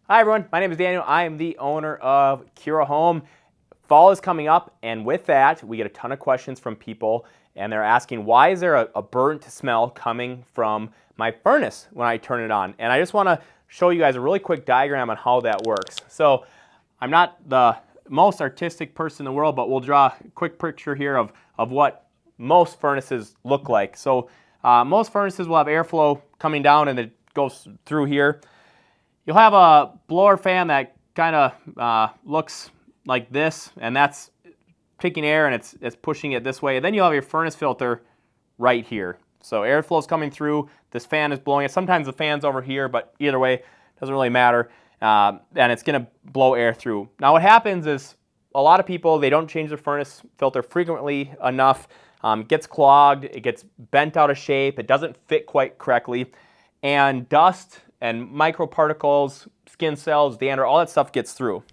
Hi everyone, my name is Daniel. I am the owner of Kura Home. Fall is coming up, and with that, we get a ton of questions from people, and they're asking, why is there a burnt smell coming from my furnace when I turn it on? And I just want to show you guys a really quick diagram on how that works. So I'm not the most artistic person in the world, but we'll draw a quick picture here of what most furnaces look like. So most furnaces will have airflow coming down and it goes through here. You'll have a blower fan that kind of looks like this, and that's picking air and it's pushing it this way. And then you'll have your furnace filter right here. So airflow is coming through, this fan is blowing it. Sometimes the fan's over here, but either way, it doesn't really matter. And it's gonna blow air through. Now what happens is a lot of people, they don't change their furnace filter frequently enough. It gets clogged, it gets bent out of shape, it doesn't fit quite correctly, and dust and microparticles, skin cells, dander, all that stuff gets through.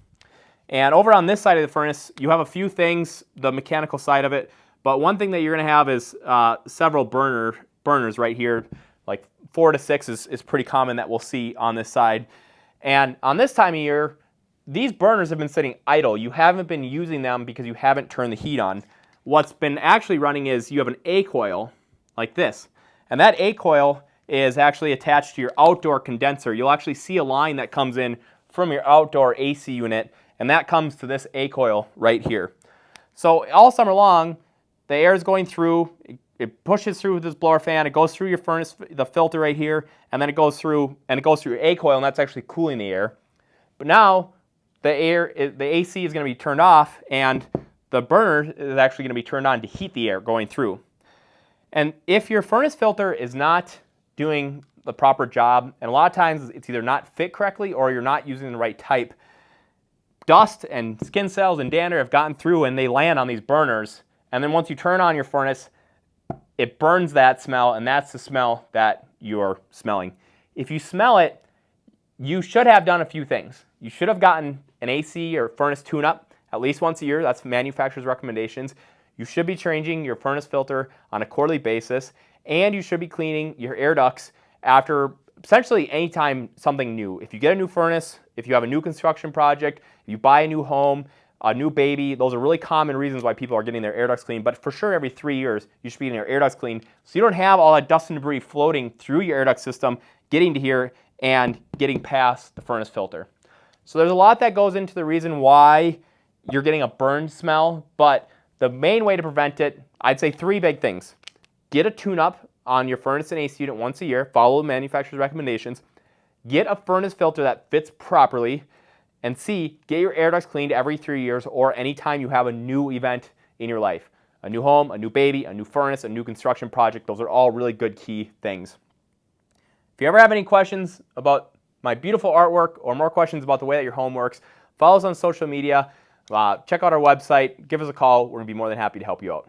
And over on this side of the furnace, you have a few things, the mechanical side of it, but one thing that you're gonna have is several burners right here, like 4 to 6 is pretty common that we'll see on this side. And on this time of year, these burners have been sitting idle. You haven't been using them because you haven't turned the heat on. What's been actually running is you have an A coil like this, and that A coil is actually attached to your outdoor condenser. You'll actually see a line that comes in from your outdoor AC unit, and that comes to this A coil right here. So all summer long, the air is going through, it pushes through this blower fan, it goes through your furnace, the filter right here, and then it goes through your A coil, and that's actually cooling the air. But now the AC is going to be turned off, and the burner is actually going to be turned on to heat the air going through. And if your furnace filter is not doing the proper job, and a lot of times it's either not fit correctly or you're not using the right type, dust and skin cells and dander have gotten through and they land on these burners, and then once you turn on your furnace, it burns that smell, and that's the smell that you're smelling. If you smell it, you should have done a few things. You should have gotten an AC or furnace tune-up at least once a year. That's manufacturer's recommendations. You should be changing your furnace filter on a quarterly basis, and you should be cleaning your air ducts after essentially anytime something new. If you get a new furnace, if you have a new construction project, if you buy a new home, a new baby, those are really common reasons why people are getting their air ducts cleaned. But for sure, every 3 years, you should be getting your air ducts cleaned so you don't have all that dust and debris floating through your air duct system, getting to here and getting past the furnace filter. So there's a lot that goes into the reason why you're getting a burned smell, but the main way to prevent it, I'd say 3 big things. Get a tune-up on your furnace and AC unit once a year. Follow the manufacturer's recommendations. Get a furnace filter that fits properly. And C, get your air ducts cleaned every 3 years or anytime you have a new event in your life. A new home, a new baby, a new furnace, a new construction project. Those are all really good key things. If you ever have any questions about my beautiful artwork or more questions about the way that your home works, follow us on social media. Check out our website. Give us a call. We're going to be more than happy to help you out.